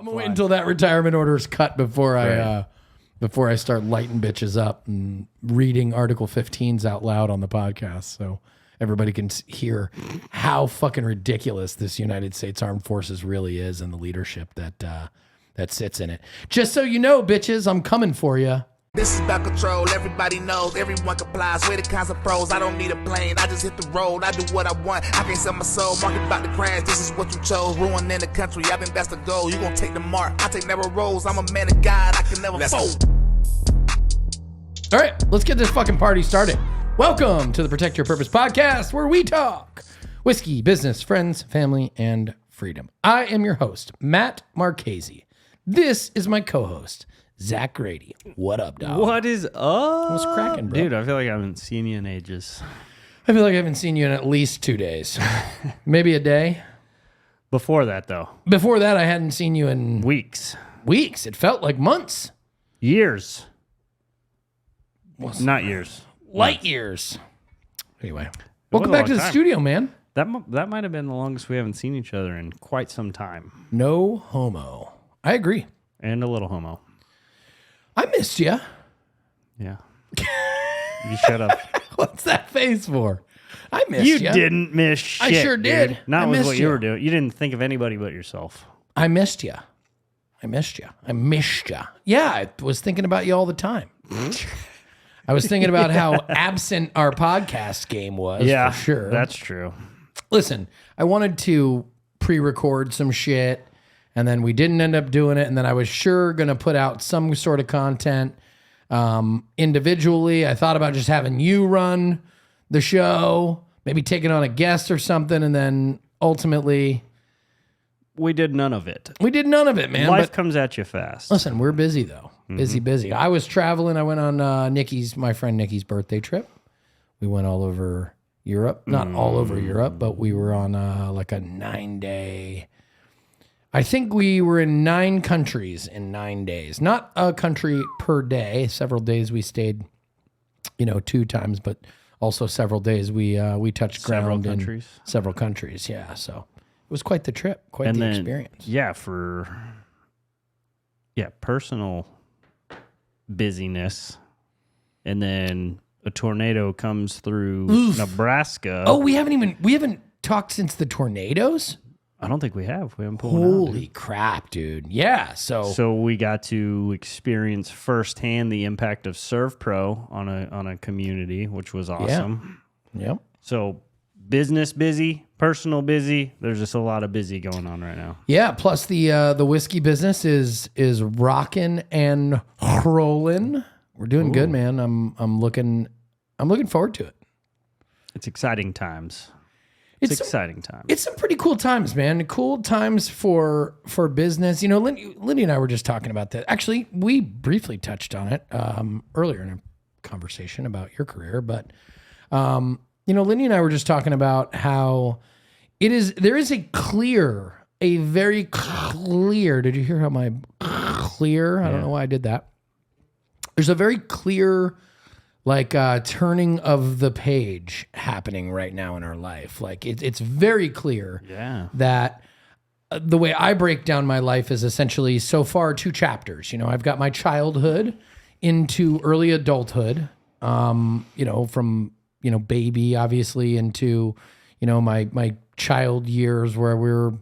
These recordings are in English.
gonna wait until that retirement order is cut before I start lighting bitches up and reading Article 15s out loud on the podcast, so everybody can hear how fucking ridiculous this United States Armed Forces really is and the leadership that sits in it. Just so you know, bitches, I'm coming for you. This is about control, everybody knows, everyone complies. We're the kinds of pros, I don't need a plane, I just hit the road, I do what I want, I can't sell my soul, market about to crash, this is what you chose, ruining the country, I've been best to go, you gon' take the mark, I take narrow roads, I'm a man of God, I can never fold. All right, let's get this fucking party started. Welcome to the Protect Your Purpose podcast, where we talk whiskey, business, friends, family, and freedom. I am your host, Matt Marchese. This is my co-host, Zach Grady. What up, dog? What is up? What's cracking, bro? Dude, I feel like I haven't seen you in ages. I feel like I haven't seen you in at least 2 days. Maybe a day. Before that, though. Before that, I hadn't seen you in Weeks. weeks. It felt like months. Years. Not years. Light years. Anyway, was welcome a back long to the time. studio, man. That might have been the longest we haven't seen each other in quite some time. No homo. I agree. And a little homo. I missed you. Yeah. You shut up. What's that face for? I missed You you. didn't miss shit. I sure did. Dude. I Not with missed what you. you were doing. You didn't think of anybody but yourself. I missed you. I missed you. I missed you. Yeah, I was thinking about you all the time. I was thinking about how absent our podcast game was. Yeah, for sure. That's true. Listen, I wanted to pre-record some shit, and then we didn't end up doing it, and then I was sure going to put out some sort of content individually. I thought about just having you run the show, maybe taking on a guest or something, and then ultimately We did none of it. we did none of it, man. Life But comes at you fast. listen, we're busy though. Busy. I was traveling. I went on my friend Nikki's birthday trip. We went all over Europe. Not all over Europe, but we were on like a 9-day. I think we were in 9 countries in 9 days. Not a country per day. Several days we stayed, 2 times, but also several days we touched Several ground countries. in several countries. Yeah, so it was quite the trip, quite the experience. Yeah, personal busyness. And then a tornado comes through Nebraska. Oh, we haven't talked since the tornadoes? I don't think we have. We haven't pulled one out. Holy crap, dude. Yeah, So we got to experience firsthand the impact of ServPro on a community, which was awesome. Yep. So business busy, personal busy. There's just a lot of busy going on right now. Yeah, plus the whiskey business is rocking and rolling. We're doing good, man. I'm looking forward to it. It's exciting times. It's exciting times. It's some pretty cool times, man. Cool times for business. Lindy and I were just talking about that. Actually, we briefly touched on it earlier in a conversation about your career, but Lindy and I were just talking about how there is a very clear, did you hear how my clear? I don't know why I did that. There's a very clear turning of the page happening right now in our life. Like it's very clear that the way I break down my life is essentially so far 2 chapters. I've got my childhood into early adulthood, from, baby obviously into, my child years where we were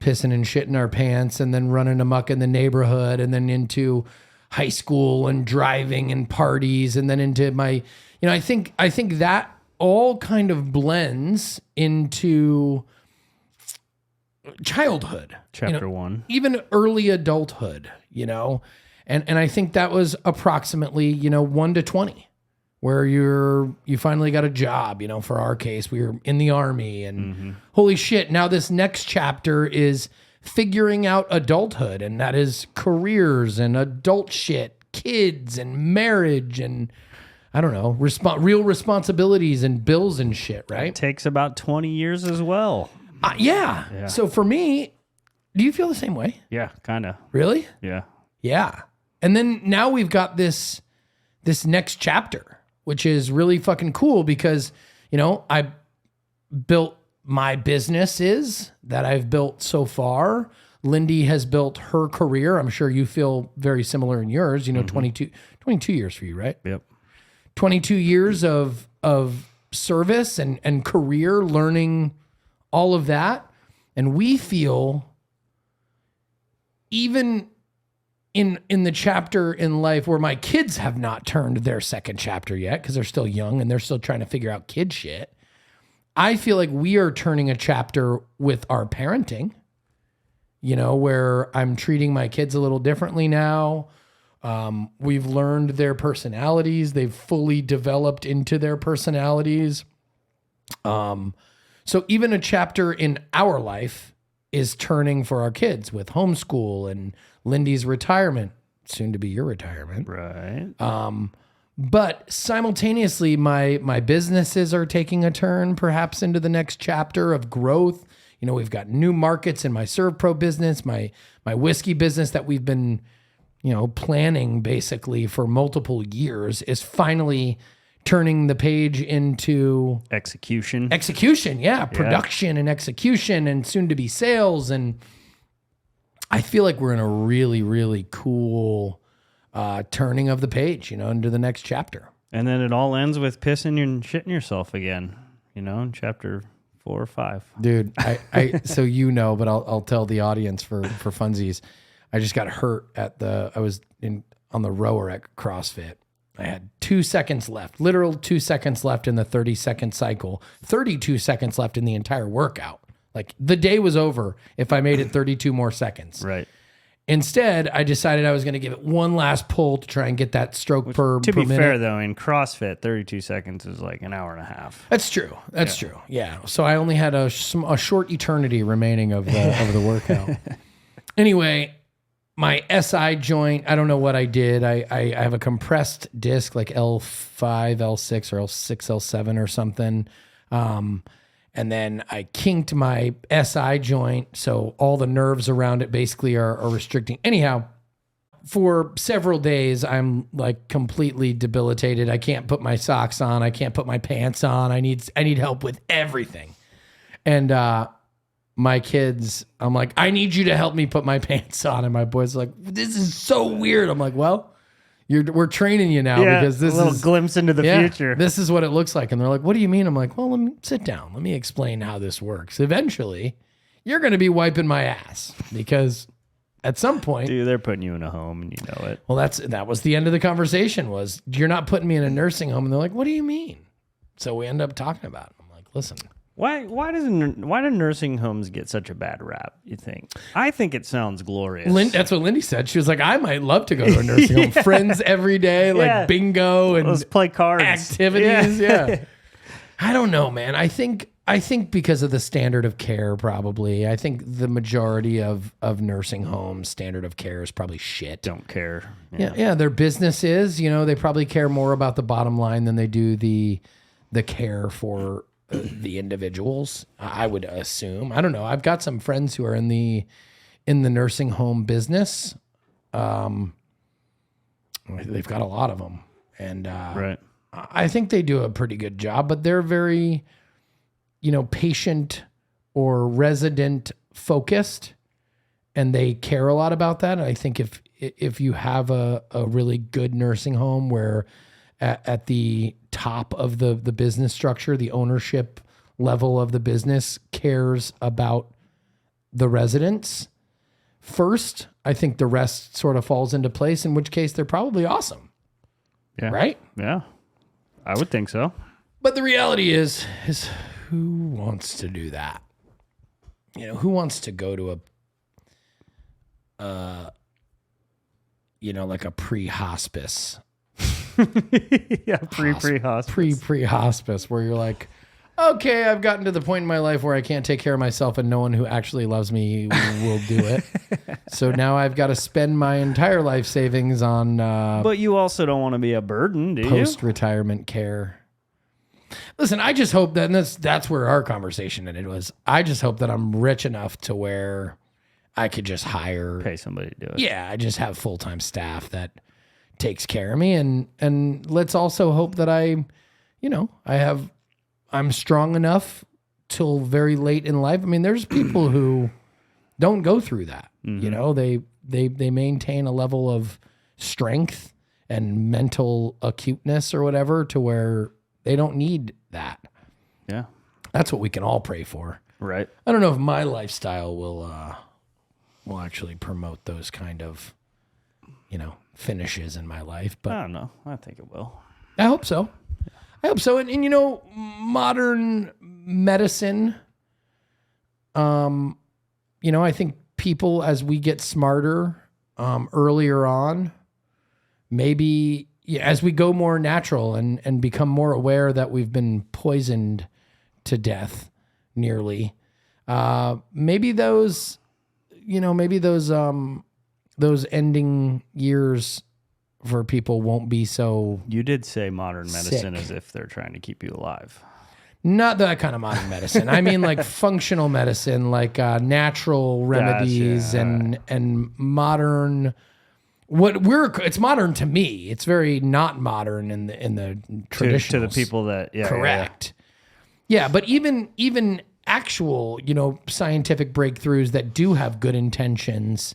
pissing and shitting our pants and then running amok in the neighborhood, and then into high school and driving and parties, and then into my, I think that all kind of blends into childhood. Chapter 1. Even early adulthood, and I think that was approximately, 1 to 20, where you finally got a job, for our case, we were in the Army, and holy shit, now this next chapter is figuring out adulthood, and that is careers and adult shit, kids and marriage and I don't know, real responsibilities and bills and shit, right? It takes about 20 years as well. Yeah. So for me, do you feel the same way? Yeah, kind of. Really? Yeah. Yeah. And then now we've got this next chapter, which is really fucking cool because, I built my businesses that I've built so far, Lindy has built her career. I'm sure you feel very similar in yours. 22 years for you, right? Yep. 22 years of service and career, learning all of that. And we feel even in the chapter in life where my kids have not turned their second chapter yet because they're still young and they're still trying to figure out kid shit. I feel like we are turning a chapter with our parenting, where I'm treating my kids a little differently now. We've learned their personalities. They've fully developed into their personalities. So even a chapter in our life is turning for our kids with homeschool and Lindy's retirement, soon to be your retirement. Right. But simultaneously, my businesses are taking a turn, perhaps into the next chapter of growth. We've got new markets in my ServPro business, my whiskey business that we've been, planning basically for multiple years is finally turning the page into execution. Yeah. Production and execution and soon to be sales. And I feel like we're in a really, really cool turning of the page, into the next chapter. And then it all ends with pissing and shitting yourself again, in chapter 4 or 5. Dude, I so but I'll tell the audience for funsies. I just got hurt I was on the rower at CrossFit. I had 2 seconds left, literal 2 seconds left in the 30-second cycle, 32 seconds left in the entire workout. Like the day was over if I made it 32 more seconds. Right. Instead, I decided I was going to give it one last pull to try and get that stroke per minute. To be fair, though, in CrossFit, 32 seconds is like an hour and a half. That's true. That's true. Yeah. So I only had a short eternity remaining of the workout. Anyway, my SI joint, I don't know what I did. I have a compressed disc like L5, L6, or L6, L7 or something. And then I kinked my SI joint, so all the nerves around it basically are restricting. Anyhow, for several days, I'm like completely debilitated. I can't put my socks on. I can't put my pants on. I need help with everything. And my kids, I'm like, I need you to help me put my pants on. And my boys are like, this is so weird. I'm like, well, we're training you now because this is a little glimpse into the future. This is what it looks like. And they're like, what do you mean? I'm like, well, let me sit down. Let me explain how this works. Eventually, you're going to be wiping my ass because at some point, dude, they're putting you in a home and you know it. Well, that was the end of the conversation was you're not putting me in a nursing home. And they're like, what do you mean? So we end up talking about it. I'm like, listen. Why do nursing homes get such a bad rap, you think? I think it sounds glorious. That's what Lindy said. She was like, I might love to go to a nursing home. Friends every day, like bingo and let's play cards. Activities. Yeah. I don't know, man. I think because of the standard of care, probably. I think the majority of nursing homes standard of care is probably shit. Don't care. Yeah. Their business is, they probably care more about the bottom line than they do the care for the individuals, I would assume. I don't know. I've got some friends who are in the nursing home business. They've got a lot of them, and right. I think they do a pretty good job. But they're very, patient or resident focused, and they care a lot about that. And I think if you have a really good nursing home where at the top of the business structure, the ownership level of the business cares about the residents first, I think the rest sort of falls into place, in which case they're probably awesome. Yeah. Right? Yeah. I would think so. But the reality is who wants to do that? Who wants to go to like a pre-hospice? Yeah, pre-hospice. Pre-hospice, where you're like, okay, I've gotten to the point in my life where I can't take care of myself and no one who actually loves me will do it. So now I've got to spend my entire life savings on but you also don't want to be a burden, do you? Post-retirement care. Listen, I just hope that, and that's where our conversation ended was, I just hope that I'm rich enough to where I could just pay somebody to do it. Yeah, I just have full-time staff that takes care of me, and let's also hope that I'm strong enough till very late in life. I mean, there's people who don't go through that. You know, they maintain a level of strength and mental acuteness or whatever to where they don't need that. Yeah. That's what we can all pray for. Right. I don't know if my lifestyle will actually promote those kind of, finishes in my life, but I don't know. I think it will. I hope so. And modern medicine, I think people, as we get smarter, earlier on, maybe as we go more natural and become more aware that we've been poisoned to death nearly, maybe those ending years for people won't be so. You did say modern medicine Sick. as if they're trying to keep you alive. Not that kind of modern medicine. I mean, like functional medicine, like natural remedies and modern. It's modern to me. It's very not modern in the traditional. To the people that correct. Yeah, but even actual scientific breakthroughs that do have good intentions.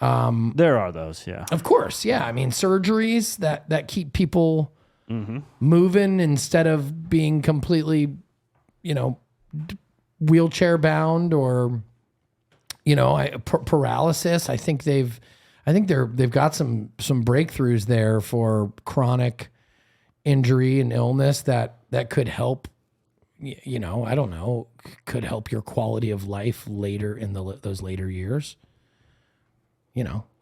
There are those, yeah. Of course, yeah. I mean, surgeries that keep people moving instead of being completely, wheelchair bound or, paralysis. I think they've got some breakthroughs there for chronic injury and illness that could help. I don't know, could help your quality of life later in those later years.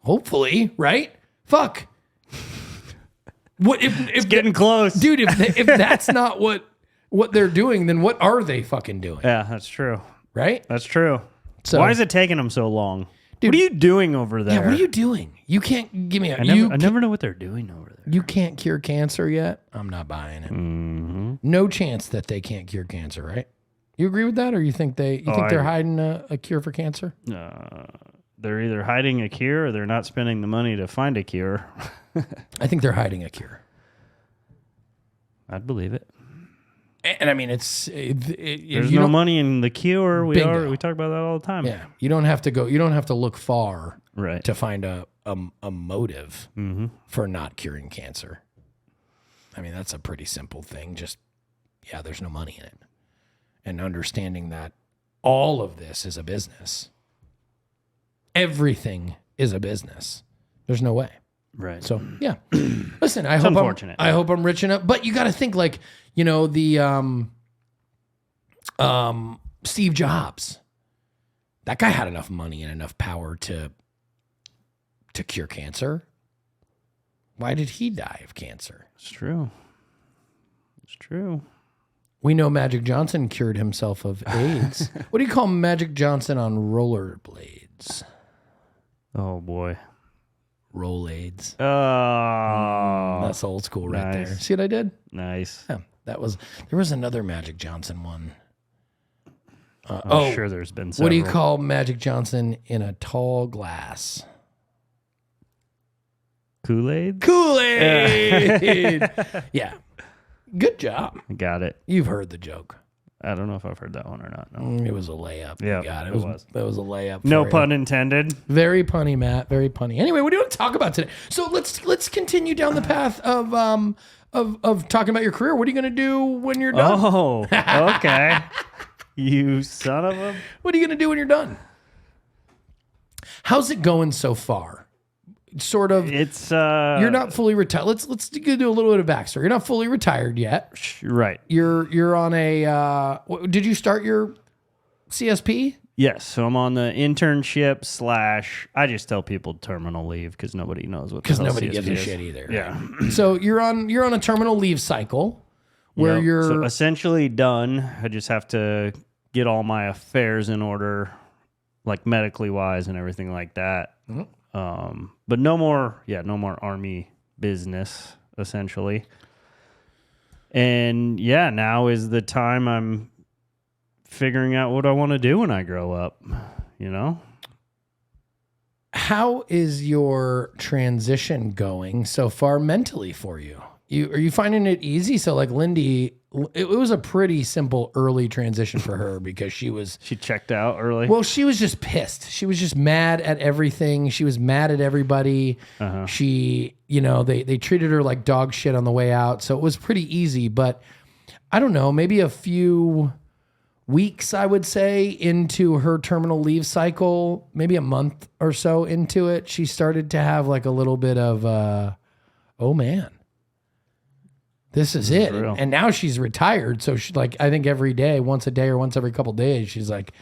Hopefully, right? Fuck. What if It's getting close. dude? If that's not what they're doing, then what are they fucking doing? Yeah, that's true. Right? That's true. So- why is it taking them so long? What are you doing over there? Yeah. What are you doing? You can't give me I never know what they're doing over there. You can't cure cancer yet. I'm not buying it. No chance that they can't cure cancer, right? You agree with that, or you think they're hiding a cure for cancer? They're either hiding a cure or they're not spending the money to find a cure. I think they're hiding a cure. I'd believe it. And I mean, There's no money in the cure. We talk about that all the time. Yeah, you don't have to go. You don't have to look far, Right. to find a motive for not curing cancer. I mean, that's a pretty simple thing. Just there's no money in it, and understanding that all of this is a business. Everything is a business. There's no way. Right. So yeah, listen. I unfortunate. I hope I'm rich enough, but you got to think like the Steve Jobs. That guy had enough money and enough power to cure cancer. Why did he die of cancer? It's true. It's true. We know Magic Johnson cured himself of AIDS. What do you call Magic Johnson on rollerblades? Oh boy. Rollades. Oh, That's old school right nice. there. See what I did? Nice. Yeah, there was another Magic Johnson one. I'm sure there's been several. What do you call Magic Johnson in a tall glass? Kool-Aid? Kool-Aid. Yeah. Good job. Got it. You've heard the joke. I don't know if I've heard that one or not. No, It was a layup. Yeah, You got it. it was. That was a layup. no for you. pun intended. Very punny, Matt. Very punny. Anyway, what do you want to talk about today? So let's continue down the path of talking about your career. What are you going to do when you're done? Oh, okay. You son of a... What are you going to do when you're done? How's it going so far? Sort of. It's You're not fully retired. Let's do a little bit of backstory. You're not fully retired yet. right. You're on a. Did you start your CSP? Yes, so I'm on the internship / I just tell people terminal leave because nobody knows what. Because the hell nobody CSP gives a is. shit either. Yeah. So you're on a terminal leave cycle where Yep. you're so essentially done. I just have to get all my affairs in order, like medically wise and everything like that. But no more Army business, essentially. And yeah, now is the time I'm figuring out what I want to do when I grow up, How is your transition going so far mentally for you? Are you finding it easy? So like Lindy it was a pretty simple early transition for her because she was, She checked out early. well, she was just pissed. She was just mad at everything. She was mad at everybody. She, they treated her like dog shit on the way out. So it was pretty easy, but I don't know, maybe a few weeks, I would say, into her terminal leave cycle, maybe a month or so into it, she started to have like a little bit of, oh man, this is it. real. And now she's retired. So she, like, I think every day, once a day or once every couple days, she's like,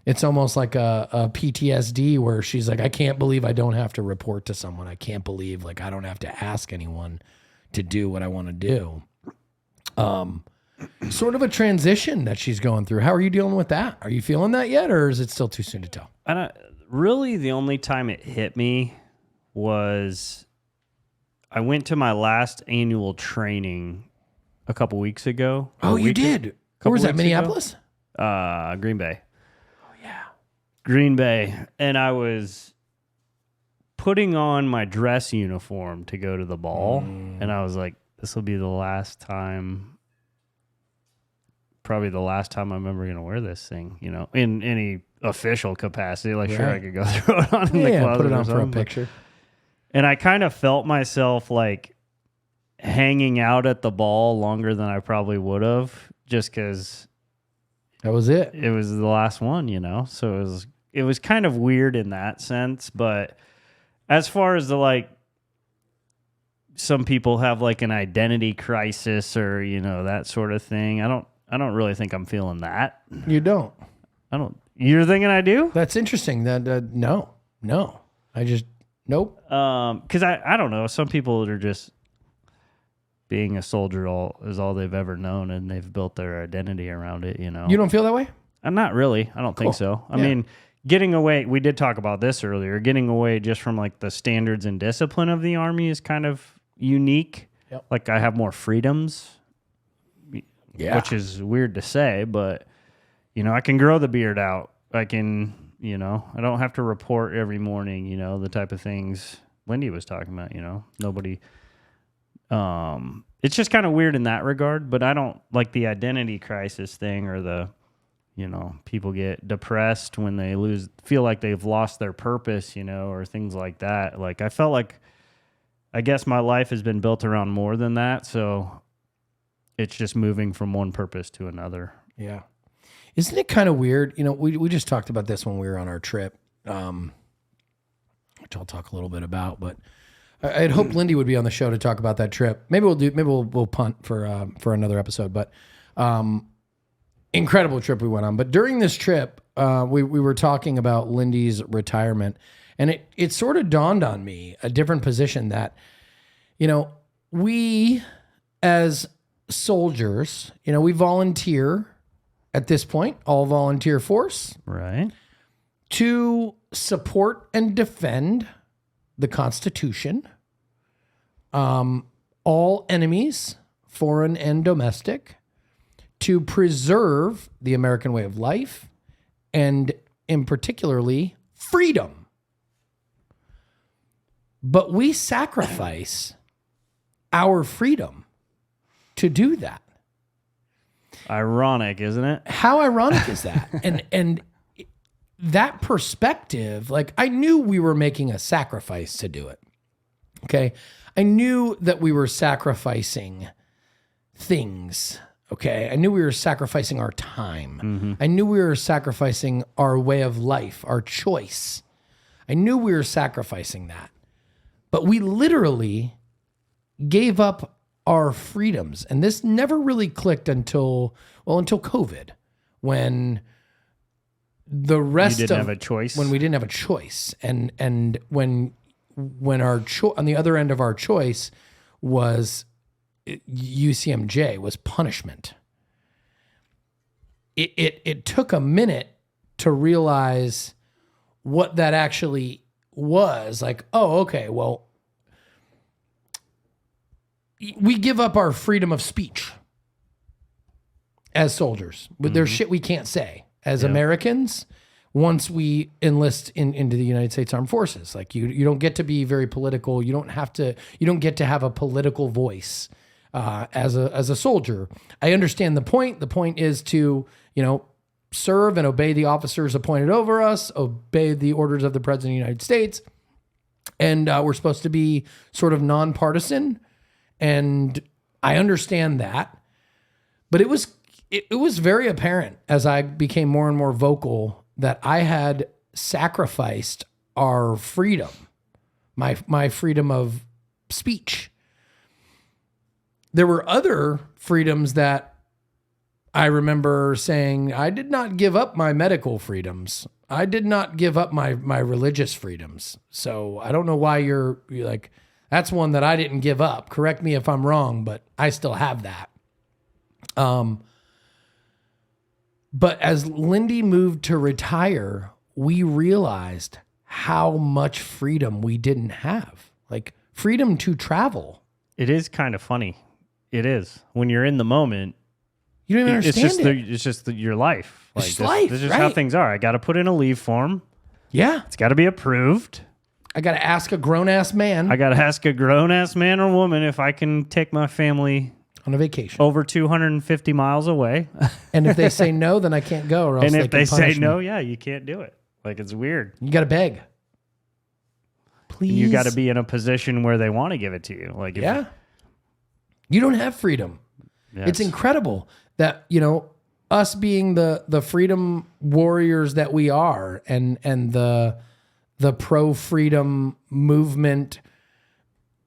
it's almost like a PTSD where she's like, I can't believe I don't have to report to someone. I can't believe like I don't have to ask anyone to do what I want to do. Sort of a transition that she's going through. How are you dealing with that? Are you feeling that yet, or is it still too soon to tell? I don't, really, the only time it hit me was I went to my last annual training a couple weeks ago. Oh, you did? Where was that, weeks ago. Minneapolis? Green Bay. Oh, yeah. Green Bay. And I was putting on my dress uniform to go to the ball. And I was like, this will be the last time, probably the last time I'm ever going to wear this thing, in any official capacity. Like, sure, I Right. could go throw it on in the closet put it or on for a something, but- picture. And I kind of felt myself like hanging out at the ball longer than I probably would have, just because That was it. it was the last one, So it was kind of weird in that sense. But as far as the like, some people have like an identity crisis or that sort of thing. I don't really think I'm feeling that. You don't. You're thinking I do? That's interesting. That no. I just nope. Because I don't know. Some people are just being a soldier is all they've ever known, and they've built their identity around it. You don't feel that way? I'm not really. I don't think so. I mean, getting away. We did talk about this earlier. Getting away just from like the standards and discipline of the Army is kind of unique. Yep. Like I have more freedoms. Yeah. Which is weird to say, but I can grow the beard out. I can, I don't have to report every morning, the type of things Lindy was talking about, nobody, it's just kind of weird in that regard, but I don't like the identity crisis thing or the, people get depressed when they feel like they've lost their purpose, or things like that. Like I felt like, I guess my life has been built around more than that. So it's just moving from one purpose to another. Yeah. Isn't it kind of weird? We just talked about this when we were on our trip, which I'll talk a little bit about, but I had hoped Lindy would be on the show to talk about that trip. Maybe we'll punt for another episode, but, incredible trip we went on. But during this trip, we were talking about Lindy's retirement, and it sort of dawned on me a different position that, we as soldiers, we volunteer at this point, all volunteer force, Right. to support and defend the Constitution, all enemies, foreign and domestic, to preserve the American way of life, and in particularly freedom. But we sacrifice our freedom to do that. Ironic, isn't it? How ironic is that? And that perspective, like I knew we were making a sacrifice to do it. Okay. I knew that we were sacrificing things. Okay. I knew we were sacrificing our time. I knew we were sacrificing our way of life, our choice. I knew we were sacrificing that. But we literally gave up our freedoms. And this never really clicked until COVID, when the rest You didn't of have a choice. when we didn't have a choice, and when our on the other end of our choice was UCMJ, was punishment. It took a minute to realize what that actually was. Like, oh, okay, well, we give up our freedom of speech as soldiers. But there's shit we can't say as Americans once we enlist into the United States Armed Forces. Like you don't get to be very political. You don't get to have a political voice as a soldier. I understand the point. The point is to, serve and obey the officers appointed over us, obey the orders of the President of the United States. And we're supposed to be sort of nonpartisan. And I understand that. But it was very apparent as I became more and more vocal that I had sacrificed our freedom, my freedom of speech. There were other freedoms that I remember saying, I did not give up my medical freedoms. I did not give up my religious freedoms. So I don't know why you're like, that's one that I didn't give up. Correct me if I'm wrong, but I still have that. But as Lindy moved to retire, we realized how much freedom we didn't have. Like freedom to travel. It is kind of funny. It is. When you're in the moment, You don't even understand it's just your life. It's just life, This is how right. things are. I got to put in a leave form. Yeah. It's got to be approved. I got to ask a grown-ass man I got to ask a grown-ass man or woman if I can take my family on a vacation. over 250 miles away. And if they say no, then I can't go. Or else And if they can say punish no, me. yeah, you can't do it. Like, it's weird. You got to beg. Please. You got to be in a position where they want to give it to you. Like, if, Yeah. You don't have freedom. yeah, It's incredible that, us being the freedom warriors that we are and the pro-freedom movement.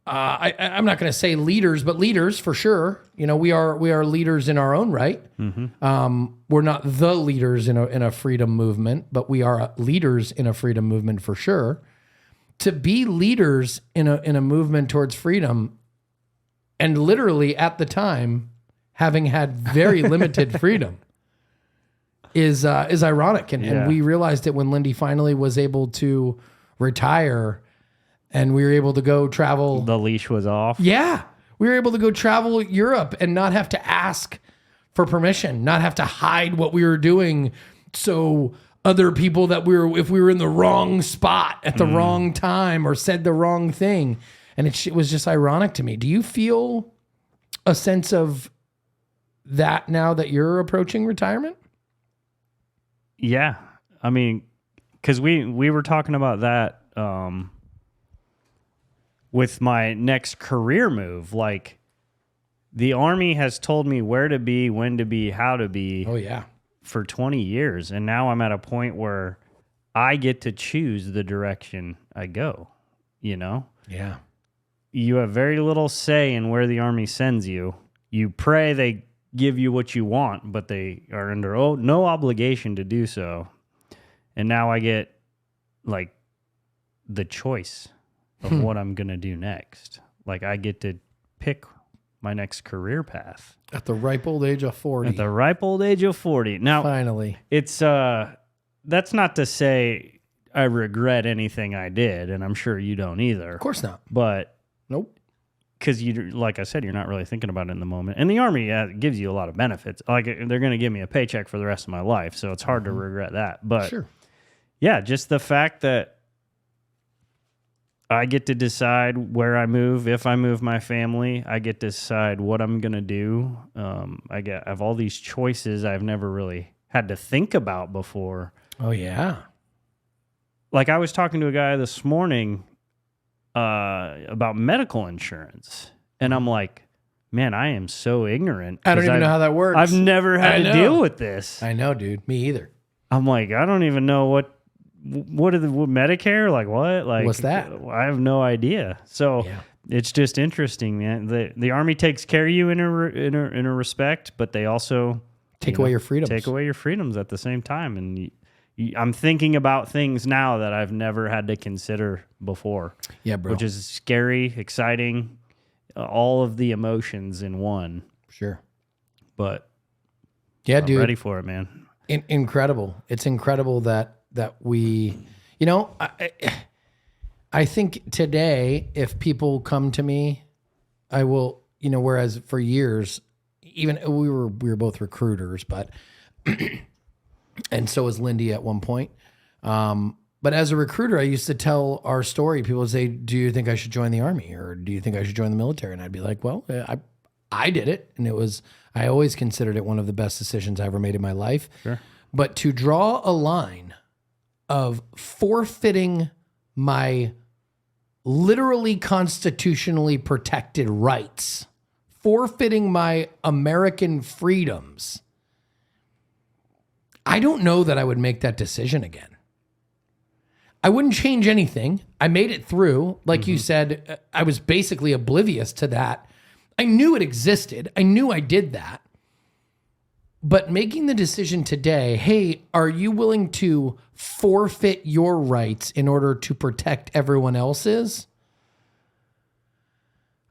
I'm not going to say leaders, but leaders for sure. We are leaders in our own right. We're not the leaders in a freedom movement, but we are leaders in a freedom movement for sure. To be leaders in a movement towards freedom, and literally at the time having had very limited freedom, is ironic. And we realized it when Lindy finally was able to retire. And we were able to go travel. the leash was off. Yeah. We were able to go travel Europe and not have to ask for permission, not have to hide what we were doing. So other people if we were in the wrong spot at the wrong time or said the wrong thing. And it was just ironic to me. Do you feel a sense of that now that you're approaching retirement? Yeah. I mean, because we were talking about that with my next career move. Like, the Army has told me where to be, when to be, how to be Oh, yeah. for 20 years. And now I'm at a point where I get to choose the direction I go, Yeah. You have very little say in where the Army sends you. You pray they give you what you want, but they are under no obligation to do so. And now I get like the choice of what I'm going to do next. Like, I get to pick my next career path At the ripe old age of 40. at the ripe old age of 40. Now, Finally. it's that's not to say I regret anything I did, and I'm sure you don't either. Of course not. But Nope. because like I said, you're not really thinking about it in the moment. And the Army gives you a lot of benefits. Like, they're going to give me a paycheck for the rest of my life, so it's hard to regret that. But Sure. yeah, just the fact that I get to decide where I move, if I move my family, I get to decide what I'm going to do. I have all these choices I've never really had to think about before. Oh, yeah. Like, I was talking to a guy this morning about medical insurance, and I'm like, man, I am so ignorant. I don't 'cause even know how that works. I've never had I to know. deal with this. I know, dude. Me either. I'm like, I don't even know what Medicare, like what? Like, What's that? I have no idea. So Yeah. it's just interesting, man. The Army takes care of you in a respect, but they also Take away your freedoms. take away your freedoms at the same time. And I'm thinking about things now that I've never had to consider before, Yeah, bro. which is scary, exciting, all of the emotions in one. Sure. But Yeah, I'm dude. ready for it, man. Incredible. It's incredible that we, I think today, if people come to me, I will, whereas for years, even we were both recruiters, but, and so was Lindy at one point. But as a recruiter, I used to tell our story. People would say, do you think I should join the Army or do you think I should join the military? And I'd be like, well, I did it, and I always considered it one of the best decisions I ever made in my life. Sure. But to draw a line of forfeiting my literally constitutionally protected rights, forfeiting my American freedoms, I don't know that I would make that decision again. I wouldn't change anything. I made it through. Like you said, I was basically oblivious to that. I knew it existed. I knew I did that. But making the decision today, hey, are you willing to forfeit your rights in order to protect everyone else's?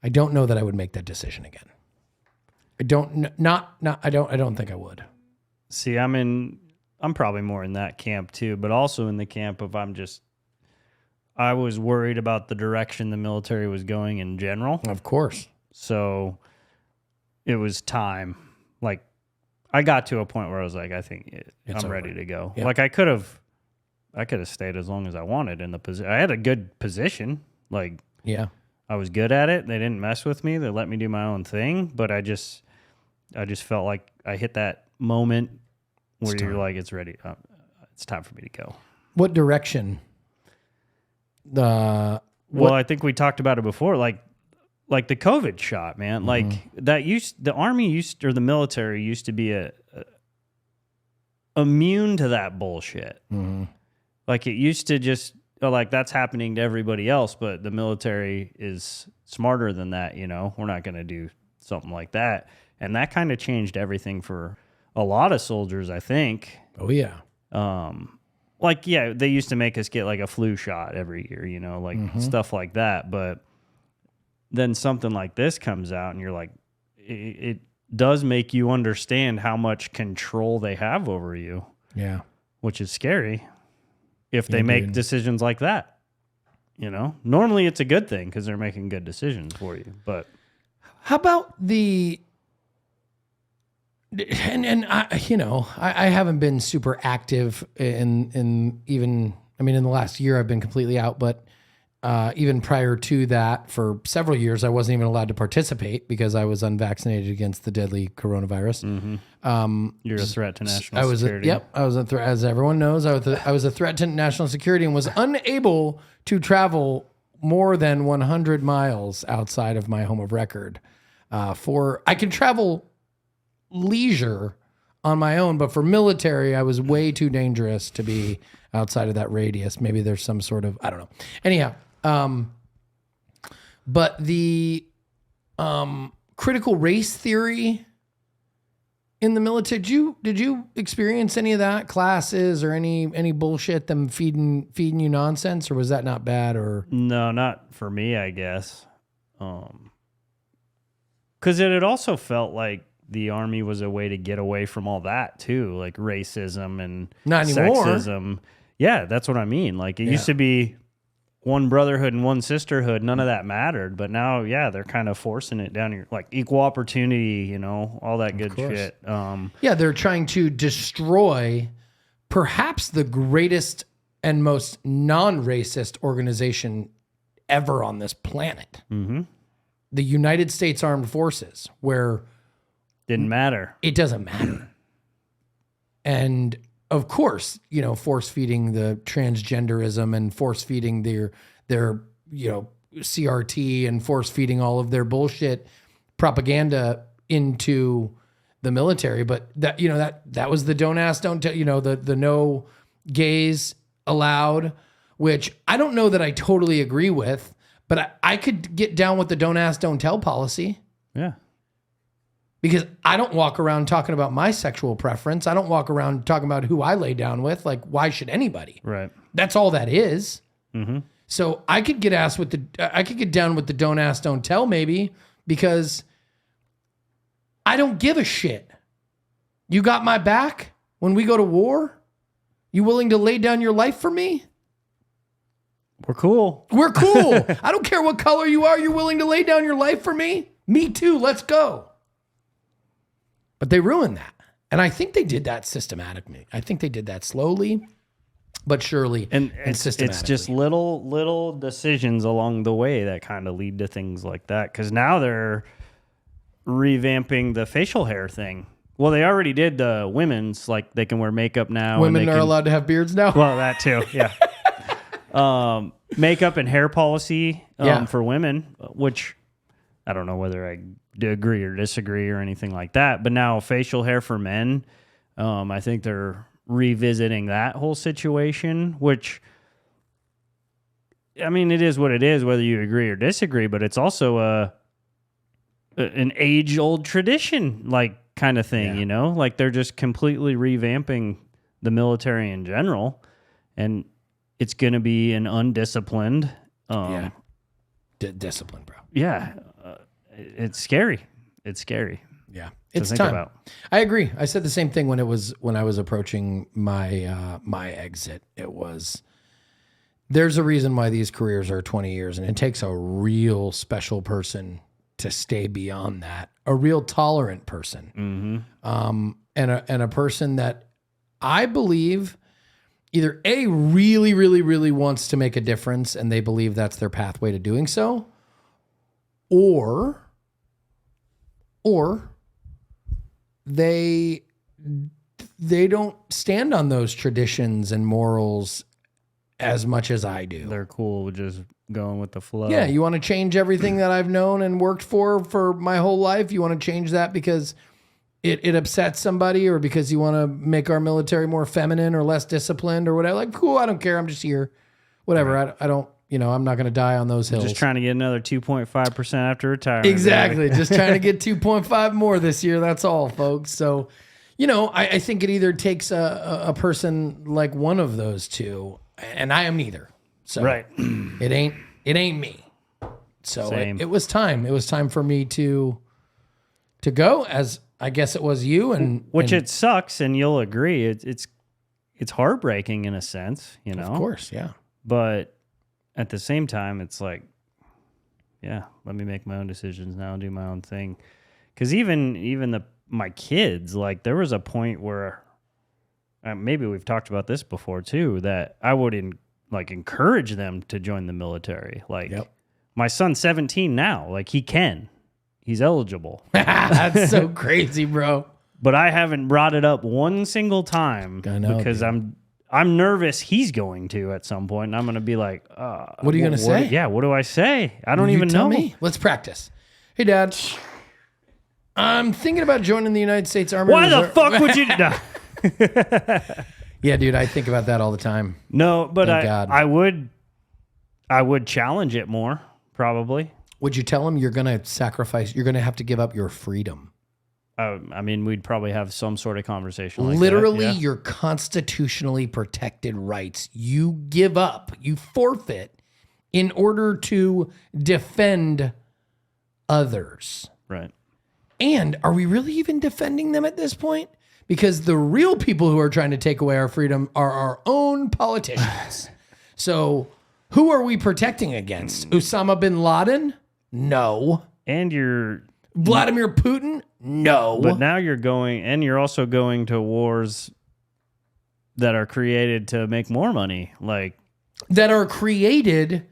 I don't know that I would make that decision again. I don't think I would. See, I'm probably more in that camp too, but also in the camp of I was worried about the direction the military was going in general. Of course. So it was time. Like, I got to a point where I was like, I think I'm ready to go. Yeah. Like, I could have stayed as long as I wanted in the position. I had a good position. Like, Yeah. I was good at it. They didn't mess with me. They let me do my own thing. But I just felt like I hit that moment where you're like, it's ready. It's time for me to go. What direction? Well, I think we talked about it before. Like the COVID shot, man. Like the army or the military used to be immune to that bullshit. Like, it used to just like, that's happening to everybody else, but the military is smarter than that. We're not going to do something like that. And that kind of changed everything for a lot of soldiers, I think. Oh, yeah. Like, yeah, they used to make us get like a flu shot every year, like stuff like that. But then something like this comes out and you're like, it does make you understand how much control they have over you. Yeah. Which is scary if they make decisions like that. Normally it's a good thing because they're making good decisions for you. But how about I haven't been super active in even, in the last year I've been completely out, but even prior to that, for several years, I wasn't even allowed to participate because I was unvaccinated against the deadly coronavirus. You're a threat to national security. I was a threat, as everyone knows. I was a threat to national security and was unable to travel more than 100 miles outside of my home of record. I can travel leisure on my own, but for military, I was way too dangerous to be outside of that radius. Maybe there's some sort of, I don't know. Anyhow, but the critical race theory in the military, did you experience any of that, classes or any bullshit, them feeding you nonsense, or was that not bad? Or no, not for me, I guess. Because it had also felt like the army was a way to get away from all that too, like racism and not anymore. Sexism. Yeah, that's what I mean. Like, it used to be one brotherhood and one sisterhood. None of that mattered. But now, yeah, they're kind of forcing it down here, like equal opportunity, all that good shit. They're trying to destroy perhaps the greatest and most non-racist organization ever on this planet. Mm-hmm. The United States Armed Forces, where didn't matter. It doesn't matter. And of course, force feeding the transgenderism and force feeding their CRT and force feeding all of their bullshit propaganda into the military. But that was the don't ask, don't tell, the no gays allowed, which I don't know that I totally agree with, but I could get down with the don't ask, don't tell policy. Yeah. Because I don't walk around talking about my sexual preference. I don't walk around talking about who I lay down with. Like, why should anybody? Right. That's all that is. Mm-hmm. So I could get down with the don't ask, don't tell, maybe, because I don't give a shit. You got my back when we go to war? You willing to lay down your life for me? We're cool. We're cool. I don't care what color you are. You're willing to lay down your life for me? Me too. Let's go. But they ruined that. And I think they did that systematically. I think they did that slowly, but surely and systematically. It's just little decisions along the way that kind of lead to things like that. Because now they're revamping the facial hair thing. Well, they already did the women's, like they can wear makeup now. Women are allowed to have beards now. Well, that too, yeah. Makeup and hair policy for women, which I don't know whether I agree or disagree or anything like that. But now facial hair for men, I think they're revisiting that whole situation, which, I mean, it is what it is, whether you agree or disagree, but it's also an age-old tradition, like, kind of thing, you know? Like, they're just completely revamping the military in general, and it's going to be an undisciplined... discipline, bro. Yeah. It's scary. It's scary. Yeah. to It's think time. about. I agree. I said the same thing when I was approaching my my exit. It was... There's a reason why these careers are 20 years, and it takes a real special person to stay beyond that, a real tolerant person, and a person that I believe either A, really, really, really wants to make a difference, and they believe that's their pathway to doing so, or they don't stand on those traditions and morals as much as I do. They're cool with just going with the flow. Yeah, you want to change everything that I've known and worked for my whole life. You want to change that because it upsets somebody, or because you want to make our military more feminine or less disciplined or whatever. Like, cool, I don't care. I'm just here. Whatever. Right. I don't, I'm not going to die on those hills. Just trying to get another 2.5% after retirement. Exactly. Just trying to get 2.5 more this year. That's all, folks. So, I think it either takes a person like one of those two, and I am neither. So Right. it ain't me. So it was time. It was time for me to go, as I guess it was you. Which it sucks, and you'll agree. It's heartbreaking in a sense, Of course, yeah. But at the same time, it's like, yeah, let me make my own decisions now and do my own thing. Because even my kids, like, there was a point where maybe we've talked about this before too, that I would encourage them to join the military. Like, my son's 17 now. Like, he's eligible. That's so crazy, bro. But I haven't brought it up one single time because I'm nervous he's going to at some point, and I'm going to be like, what are you going to say? Yeah, what do I say? I don't even tell know. Me. Let's practice. Hey, Dad, I'm thinking about joining the United States Army Why Reserve. the fuck would you? No. Yeah, dude, I think about that all the time. No, but Thank God. I would challenge it more, probably. Would you tell him you're going to sacrifice, you're going to have to give up your freedom? I mean, we'd probably have some sort of conversation like Literally, that. Yeah. your constitutionally protected rights. You give up, you forfeit in order to defend others. Right. And are we really even defending them at this point? Because the real people who are trying to take away our freedom are our own politicians. So who are we protecting against? Osama bin Laden? No. And Vladimir Putin? No. But now you're also going to wars that are created to make more money. Like, that are created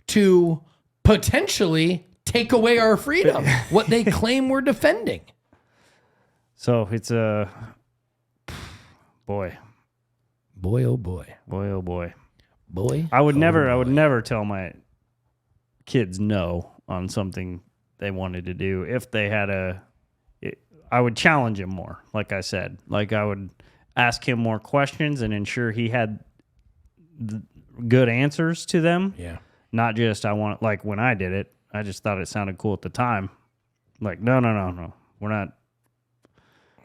to potentially take away our freedom, what they claim we're defending. So it's a boy, oh boy, oh boy. boy. I would never tell my kids no on something they wanted to do. If they had I would challenge him more. Like I said, like, I would ask him more questions and ensure he had good answers to them. Yeah. Not just, like when I did it, I just thought it sounded cool at the time. Like, no. We're not.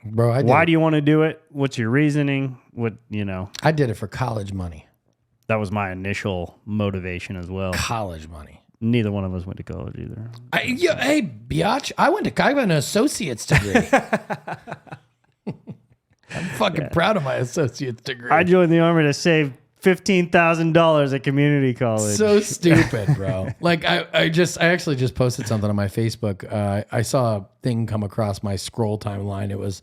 Bro, Why do you want to do it? What's your reasoning? I did it for college money. That was my initial motivation as well. College money. Neither one of us went to college either. Hey, biatch, I have an associate's degree. I'm fucking proud of my associate's degree. I joined the Army to save $15,000 at community college. So stupid, bro. Like, I actually just posted something on my Facebook. I saw a thing come across my scroll timeline. It was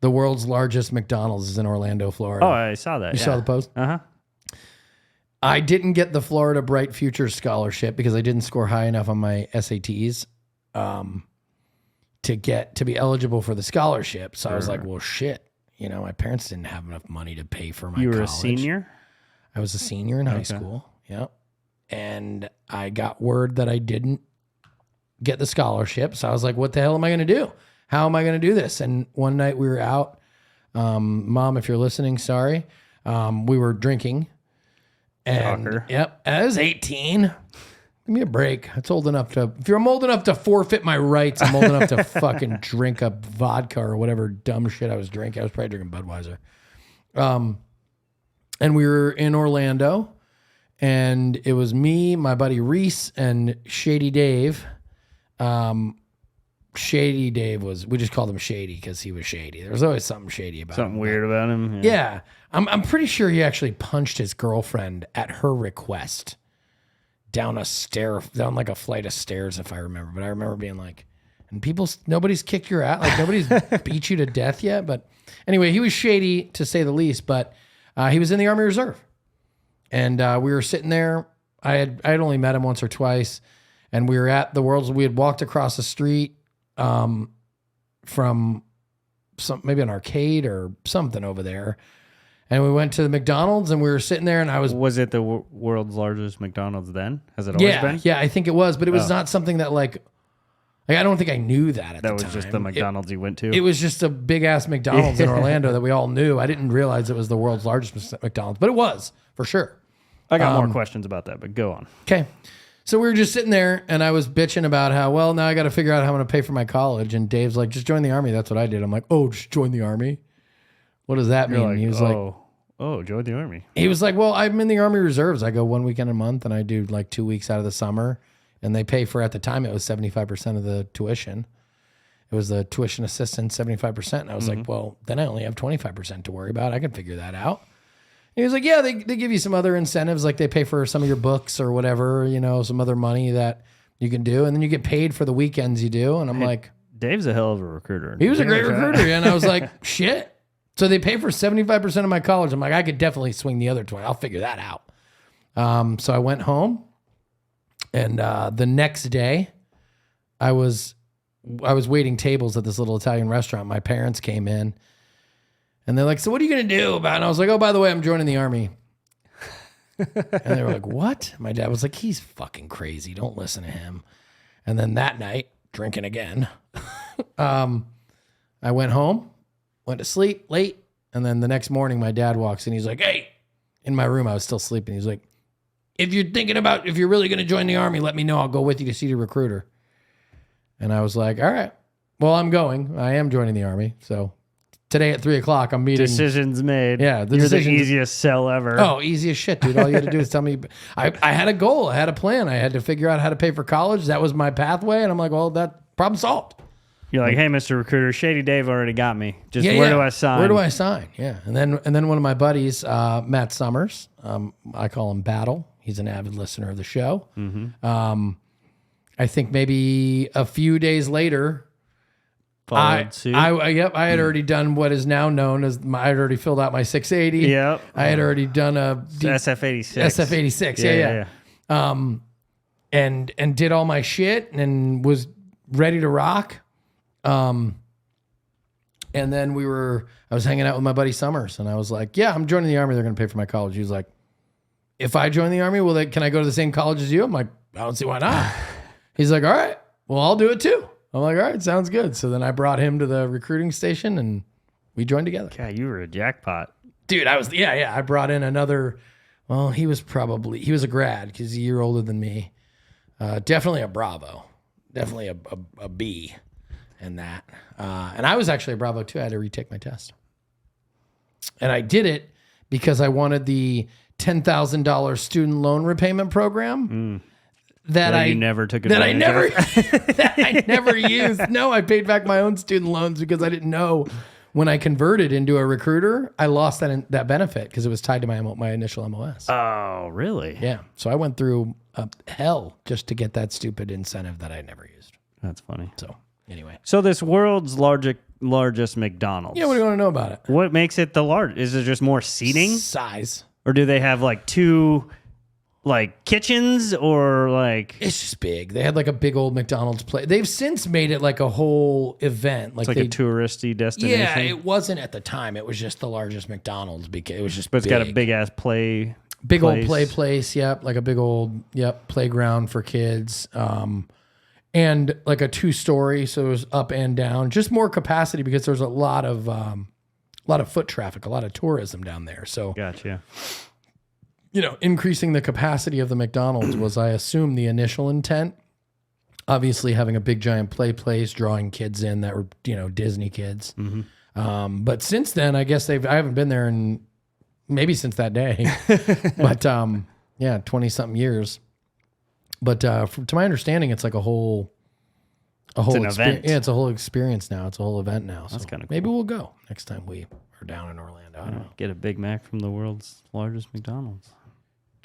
the world's largest McDonald's is in Orlando, Florida. Oh, I saw that. You saw the post? Uh-huh. I didn't get the Florida Bright Future Scholarship because I didn't score high enough on my SATs. to be eligible for the scholarship. So I was like, well, shit. You know, my parents didn't have enough money to pay for my You were college. a senior? I was a senior in high school. Yep. And I got word that I didn't get the scholarship. So I was like, what the hell am I going to do? How am I going to do this? And one night we were out. Mom, if you're listening, sorry. We were drinking. And Shocker. yep, I was 18. Give me a break. It's old enough to, if I'm old enough to forfeit my rights, I'm old enough to fucking drink a vodka or whatever dumb shit I was drinking. I was probably drinking Budweiser. And we were in Orlando, and it was me, my buddy Reese, and Shady Dave. Shady Dave we just called him Shady because he was shady. There was always something shady about him. Something weird about him? Yeah. I'm pretty sure he actually punched his girlfriend at her request down like a flight of stairs, if I remember. But I remember being like, and nobody's kicked your ass. Like, nobody's beat you to death yet. But anyway, he was shady to say the least, but he was in the Army Reserve. And we were sitting there. I had only met him once or twice. And we were at the Worlds. We had walked across the street from maybe an arcade or something over there. And we went to the McDonald's and we were sitting there and I was... Was it the world's largest McDonald's then? Has it always been? Yeah, I think it was. But it was not something that like I don't think I knew that at the time. That was just the McDonald's you went to? It was just a big-ass McDonald's in Orlando that we all knew. I didn't realize it was the world's largest McDonald's. But it was, for sure. I got more questions about that, but go on. Okay. So we were just sitting there, and I was bitching about how, well, now I got to figure out how I'm going to pay for my college. And Dave's like, just join the Army. That's what I did. I'm like, oh, just join the Army? What does that mean? Like, And he was like, join the Army. he was like, well, I'm in the Army Reserves. I go 1 weekend a month, and I do like 2 weeks out of the summer. And they pay for, at the time, it was 75% of the tuition. It was the tuition assistance, 75%. And I was like, well, then I only have 25% to worry about. I can figure that out. He was like, yeah, they give you some other incentives, like they pay for some of your books or whatever, you know, some other money that you can do. And then you get paid for the weekends you do. And I'm like... Dave's a hell of a recruiter. He was a great recruiter. And I was like, shit. So they pay for 75% of my college. I'm like, I could definitely swing the other 20. I'll figure that out. So I went home. And the next day, I was waiting tables at this little Italian restaurant. My parents came in. And they're like, so what are you going to do about it? And I was like, oh, by the way, I'm joining the Army. And they were like, what? My dad was like, he's fucking crazy. Don't listen to him. And then that night, drinking again, I went home, went to sleep late. And then the next morning, my dad walks in. He's like, hey, in my room, I was still sleeping. He's like, if you're really going to join the Army, let me know. I'll go with you to see the recruiter. And I was like, all right, well, I'm going. I am joining the Army. So today at 3:00, I'm meeting. Decisions made. Yeah, you're the easiest sell ever. Oh, easy as shit, dude. All you had to do is tell me. I had a goal. I had a plan. I had to figure out how to pay for college. That was my pathway. And I'm like, well, that problem solved. You're like, hey, Mr. Recruiter, Shady Dave already got me. Just where do I sign? Where do I sign? Yeah. And then one of my buddies, Matt Summers, I call him Battle. He's an avid listener of the show. I think maybe a few days later, Followed suit. I had already done what is now known as I had already filled out my 680. Yep. I had already done a SF-86. SF-86. Yeah. And did all my shit and was ready to rock. And then I was hanging out with my buddy Summers, and I was like, yeah, I'm joining the Army. They're going to pay for my college. He was like, if I join the Army, can I go to the same college as you? I'm like, I don't see why not. He's like, all right, well, I'll do it too. I'm like, all right, sounds good. So then I brought him to the recruiting station and we joined together. God, you were a jackpot. Dude, I brought in another, well, he was a grad because he's a year older than me. Definitely a Bravo. Definitely a B in that. And I was actually a Bravo too. I had to retake my test. And I did it because I wanted the $10,000 student loan repayment program that I never took advantage that I never used. No, I paid back my own student loans because I didn't know when I converted into a recruiter, I lost that benefit because it was tied to my initial MOS. Oh, really? Yeah. So I went through hell just to get that stupid incentive that I never used. That's funny. So anyway. So this world's largest McDonald's. Yeah, what do you want to know about it? What makes it the largest? Is it just more seating? Size. Or do they have like two like kitchens or like It's just big. They had like a big old McDonald's place. They've since made it like a whole event. it's like a touristy destination? yeah, it wasn't at the time. It was just the largest McDonald's because it was just. But it's got a big ass play. big old place. play place. Yep, like a big old playground for kids. And like a 2-story, so it was up and down. Just more capacity because there's a lot of foot traffic, a lot of tourism down there. So Gotcha. Increasing the capacity of the McDonald's was, I assume, the initial intent. Obviously, having a big giant play place, drawing kids in that were Disney kids. But since then, I guess I haven't been there in maybe since that day, but 20-something years. But to my understanding, it's like a whole an event. Yeah, it's a whole experience now. It's a whole event now. That's So kinda maybe we'll go next time we are down in Orlando. I don't know. Get a Big Mac from the world's largest McDonald's.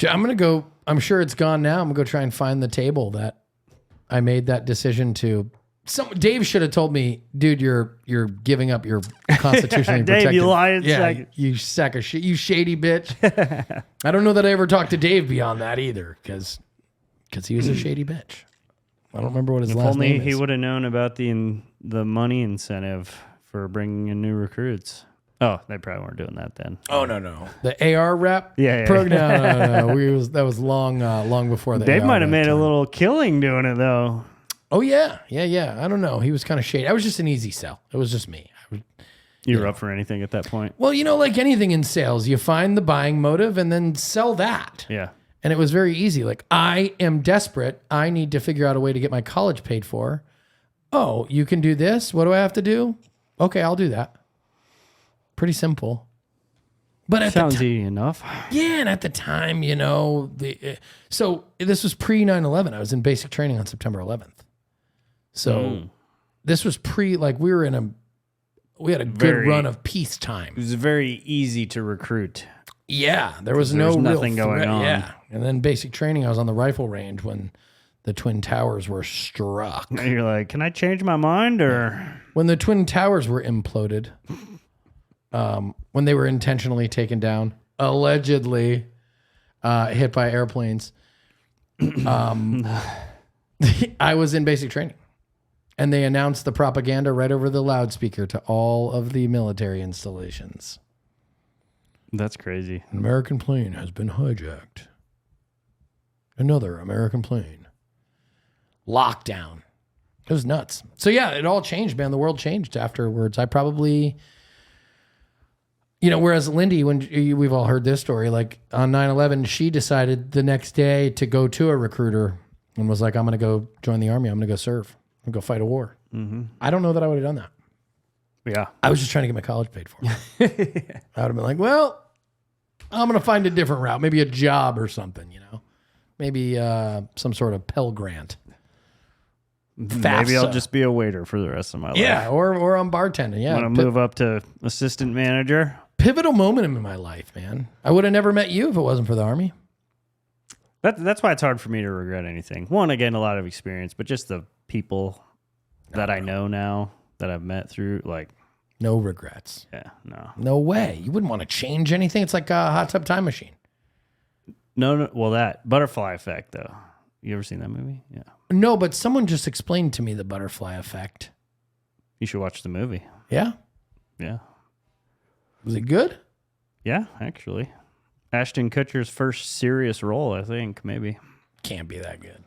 I'm going to go. I'm sure it's gone now. I'm going to go try and find the table that I made that decision to. Dave should have told me, dude, you're giving up your constitutionally Dave, protected. you lying yeah, sack. you sack of shit. You shady bitch. I don't know that I ever talked to Dave beyond that either, because he was a shady bitch. I don't remember what his If last only name he is. would have known about the money incentive for bringing in new recruits. Oh, they probably weren't doing that then. Oh no, the AR rep. Yeah. No. That was long before the. Dave AR might have rep made a time. little killing doing it though. Oh yeah. I don't know. He was kind of shady. I was just an easy sell. It was just me. You were up for anything at that point. Well, like anything in sales, you find the buying motive and then sell that. Yeah. And it was very easy. Like, I am desperate. I need to figure out a way to get my college paid for. Oh, you can do this? What do I have to do? Okay, I'll do that. Pretty simple. But at Sounds the time, easy enough. yeah, and at the time, so this was pre 9/11. I was in basic training on September 11th. So this was we had a good Very- run of peacetime. It was very easy to recruit. Yeah, there was There no was real nothing going threat. on. Yeah, and then basic training, I was on the rifle range when the Twin Towers were struck. And you're like, can I change my mind or? When the Twin Towers were imploded, when they were intentionally taken down, allegedly hit by airplanes, I was in basic training. And they announced the propaganda right over the loudspeaker to all of the military installations. That's crazy. An American plane has been hijacked. Another American plane. Lockdown. It was nuts. So yeah, it all changed, man. The world changed afterwards. I probably, whereas Lindy, when we've all heard this story, like on 9/11, she decided the next day to go to a recruiter and was like, I'm going to go join the army. I'm going to go serve. I'm going to go fight a war. Mm-hmm. I don't know that I would have done that. Yeah. I was just trying to get my college paid for. I would have been like, well, I'm going to find a different route, maybe a job or something, maybe some sort of Pell Grant. Maybe I'll FAFSA. just be a waiter for the rest of my life. Yeah, or I'm bartending. Yeah, Want to move up to assistant manager? pivotal moment in my life, man. I would have never met you if it wasn't for the army. That's why it's hard for me to regret anything. One, I gained a lot of experience, but just the people that I know now that I've met through, like, No regrets. yeah, no. No way. You wouldn't want to change anything. It's like a hot tub time machine. No, well, that butterfly effect, though. You ever seen that movie? Yeah. No, but someone just explained to me the butterfly effect. You should watch the movie. Yeah? Yeah. Was it good? Yeah, actually. Ashton Kutcher's first serious role, I think, maybe. Can't be that good.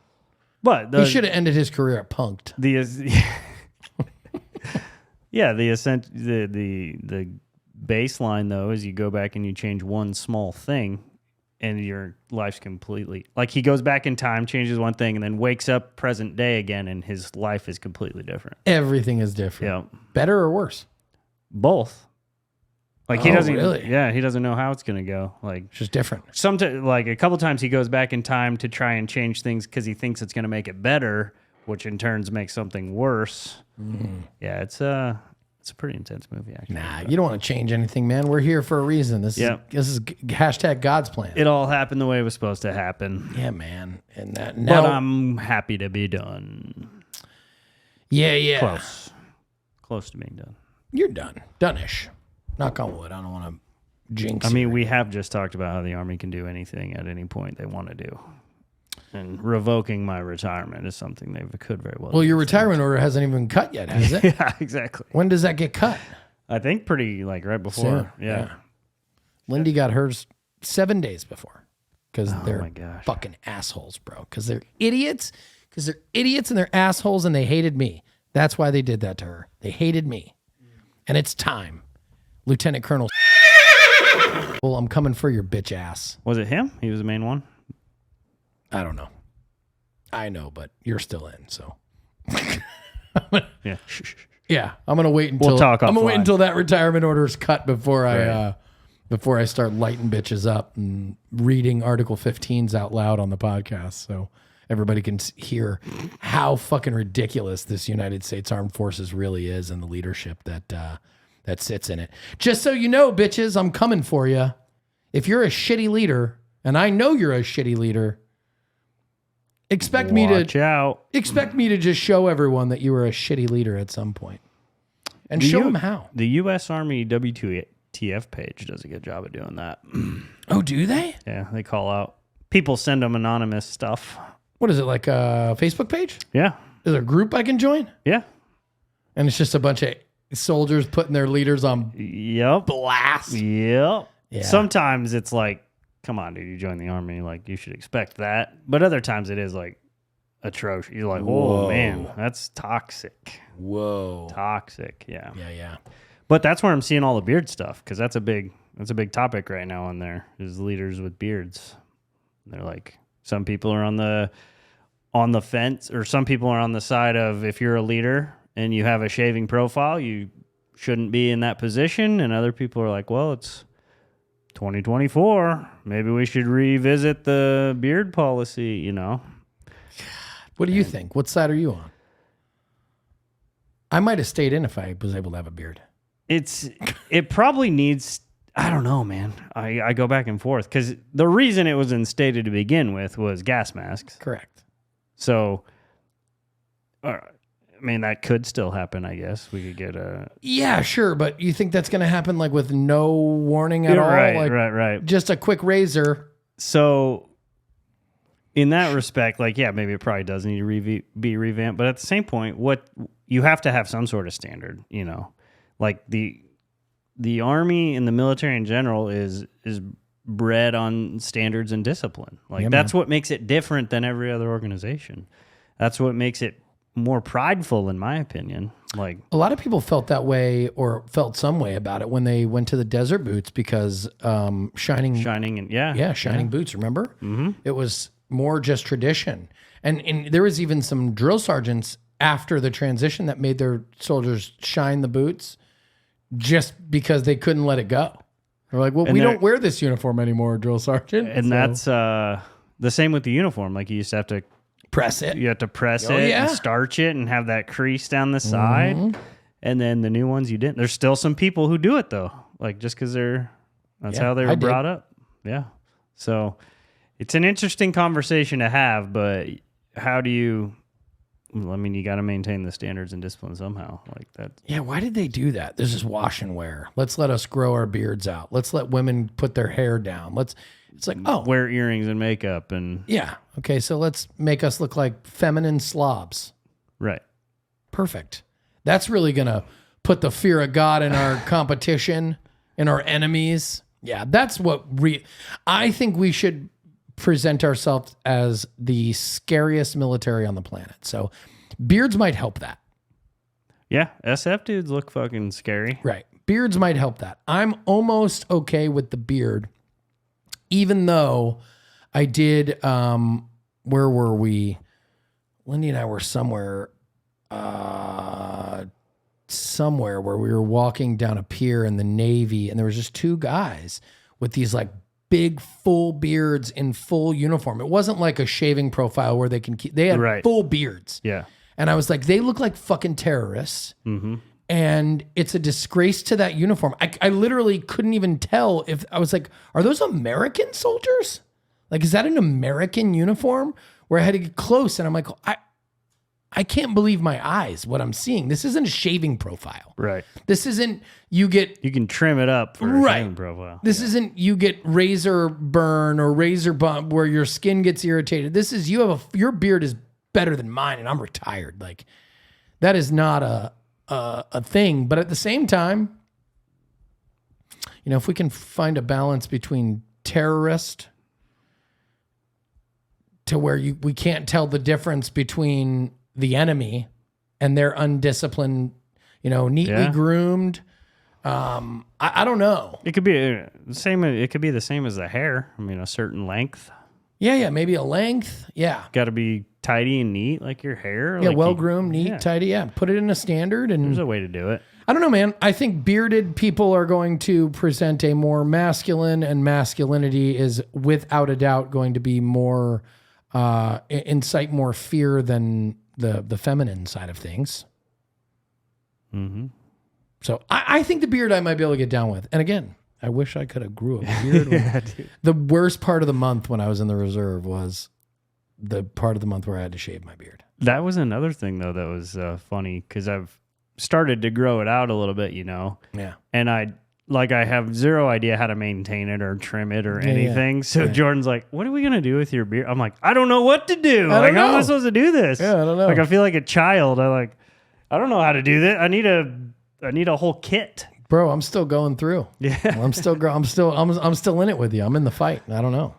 But He should have ended his career at Punked. Yeah, the baseline though is you go back and you change one small thing and your life's completely, like, he goes back in time, changes one thing, and then wakes up present day again and his life is completely different. Everything is different. Yeah. Better or worse? Both. Like, he Oh, doesn't really? Yeah, he doesn't know how it's gonna go. Like, It's just different. sometimes, like, a couple times he goes back in time to try and change things because he thinks it's gonna make it better, which in turns makes something worse. Yeah, it's a pretty intense movie, actually. Nah, you don't want to change anything, man. We're here for a reason. This Yeah. is hashtag God's plan. It all happened the way it was supposed to happen. Yeah, man. And that now, But I'm happy to be done. yeah. Close to being done. You're done. Done-ish. Knock on wood. I don't want to jinx. I mean, we have just talked about how the Army can do anything at any point they want to do. And revoking my retirement is something they could very well Well, do. your retirement order hasn't even been cut yet, has it? Yeah, exactly. When does that get cut? I think pretty like right before. Soon. Yeah. Lindy got hers 7 days before because they're my gosh. fucking assholes, bro. Because they're idiots. Because they're idiots and they're assholes and they hated me. That's why they did that to her. They hated me. And it's time. Lieutenant Colonel. Well, I'm coming for your bitch ass. Was it him? He was the main one? I don't know. I know, but you're still in, so. Yeah. Yeah, I'm gonna wait until talk I'm gonna wait offline. until that retirement order is cut before I start lighting bitches up and reading Article 15s out loud on the podcast, so everybody can hear how fucking ridiculous this United States Armed Forces really is and the leadership that sits in it. Just so you know, bitches, I'm coming for you. If you're a shitty leader, and I know you're a shitty leader, expect me Watch out. to just show everyone that you were a shitty leader at some point, and show them how. The U.S. Army WTF page does a good job of doing that. Oh, do they? Yeah, they call out. People send them anonymous stuff. What is it, like a Facebook page? Yeah. Is there a group I can join? Yeah. And it's just a bunch of soldiers putting their leaders on Yep. blast. Yep. Yeah. Sometimes it's like, come on, dude, you joined the Army. Like, you should expect that. But other times it is like atrocious. You're like, Whoa. oh, man, that's toxic. Whoa. Toxic. Yeah. Yeah. But that's where I'm seeing all the beard stuff because that's a big topic right now on there is leaders with beards. They're like, some people are on the fence, or some people are on the side of if you're a leader and you have a shaving profile, you shouldn't be in that position. And other people are like, well, it's 2024. Maybe we should revisit the beard policy, you know? What do you think? What side are you on? I might have stayed in if I was able to have a beard. It probably needs, I don't know, man. I go back and forth because the reason it was instated to begin with was gas masks. Correct. So, I mean, that could still happen, I guess. We could get a... Yeah, sure. But you think that's going to happen like with no warning at all? Right, Like right. just a quick razor. So, in that respect, like, yeah, maybe it probably does need to be revamped. But at the same point, you have to have some sort of standard, you know? Like, the Army and the military in general is bred on standards and discipline. Like, that's what makes it different than every other organization. That's what makes it more prideful, in my opinion. Like, A lot of people felt that way or felt some way about it when they went to the Desert Boots because shining boots, remember? Mm-hmm. It was more just tradition. And there was even some drill sergeants after the transition that made their soldiers shine the boots just because they couldn't let it go. They're like, well, we don't wear this uniform anymore, drill sergeant. And that's the same with the uniform. Like, you used to have to press it. You have to press it yeah. and starch it and have that crease down the side. And then the new ones you didn't. There's still some people who do it though. Like, just because that's how they were brought up. Yeah. So it's an interesting conversation to have, but how do you, I mean, you got to maintain the standards and discipline somehow like that. Yeah. Why did they do that? This is wash and wear. Let's let us grow our beards out. Let's let women put their hair down. It's like, oh, Wear earrings and makeup and yeah. Okay. So let's make us look like feminine slobs. right. Perfect. That's really going to put the fear of God in our competition, in our enemies. Yeah, that's what I think we should present ourselves as the scariest military on the planet. So beards might help that. Yeah. SF dudes look fucking scary. Right. Beards might help that. I'm almost okay with the beard, even though I did, where were we? Lindy and I were somewhere where we were walking down a pier in the Navy, and there was just two guys with these like big full beards in full uniform. It wasn't like a shaving profile where they had full beards. Yeah. And I was like, they look like fucking terrorists. Mm-hmm. And it's a disgrace to that uniform. I literally couldn't even tell if I was like, are those American soldiers? Like, is that an American uniform? Where I had to get close and I'm like, I can't believe my eyes, what I'm seeing. This isn't a shaving profile. Right. This isn't you get You can trim it up for a Right. shaving profile. This isn't you get razor burn or razor bump where your skin gets irritated. This is your beard is better than mine and I'm retired. Like that is not a thing. But at the same time, you know, if we can find a balance between terrorist to where we can't tell the difference between the enemy and their undisciplined, you know, neatly groomed. I don't know. It could be the same. It could be the same as the hair. I mean, a certain length. Yeah, maybe a length. Yeah. Got to be tidy and neat, like your hair. Yeah, like well groomed, neat, yeah. tidy. Yeah, put it in a standard. And There's a way to do it. I don't know, man. I think bearded people are going to present a more masculine, and masculinity is without a doubt going to be more incite more fear than the feminine side of things. Mm-hmm. So I think the beard I might be able to get down with. And again, I wish I could have grew a beard. The worst part of the month when I was in the reserve was the part of the month where I had to shave my beard. That was another thing, though, that was funny because I've started to grow it out a little bit, you know. Yeah. And I have zero idea how to maintain it or trim it or anything. So Jordan's like, "What are we gonna do with your beard?" I'm like, "I don't know what to do. Like, how am I supposed to do this?" Yeah, I don't know. Like, I feel like a child. I don't know how to do that. I need a whole kit. Bro, I'm still going through. Yeah. I'm still in it with you. I'm in the fight. I don't know.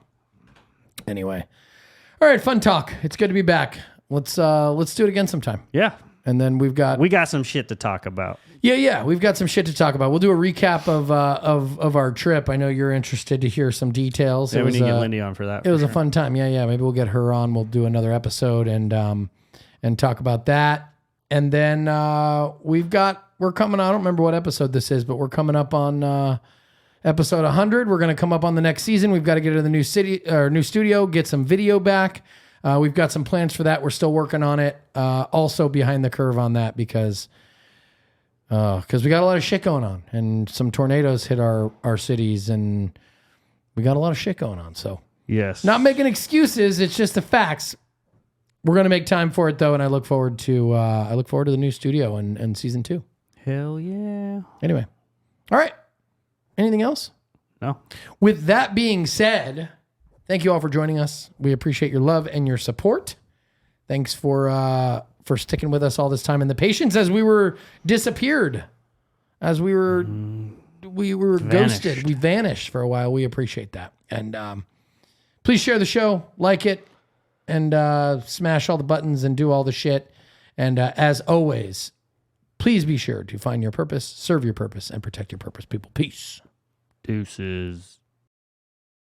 Anyway. All right, fun talk. It's good to be back. Let's do it again sometime. Yeah. And then we got some shit to talk about. Yeah, we've got some shit to talk about. We'll do a recap of our trip. I know you're interested to hear some details. Yeah, we need to get Lindy on for that. It was a fun time. Yeah. Maybe we'll get her on. We'll do another episode and talk about that. And then we're coming. I don't remember what episode this is, but we're coming up on episode 100. We're going to come up on the next season. We've got to get to the new studio, get some video back. We've got some plans for that. We're still working on it. Also behind the curve on that because we got a lot of shit going on and some tornadoes hit our cities and we got a lot of shit going on. So yes, not making excuses. It's just the facts. We're going to make time for it though. And I look forward to the new studio and season 2. Hell yeah. Anyway. All right. Anything else? No. With that being said, thank you all for joining us. We appreciate your love and your support. Thanks for sticking with us all this time and the patience as we were disappeared, as we were ghosted. We vanished for a while. We appreciate that. And please share the show, like it, and smash all the buttons and do all the shit. And as always, please be sure to find your purpose, serve your purpose, and protect your purpose, people. Peace. Deuces.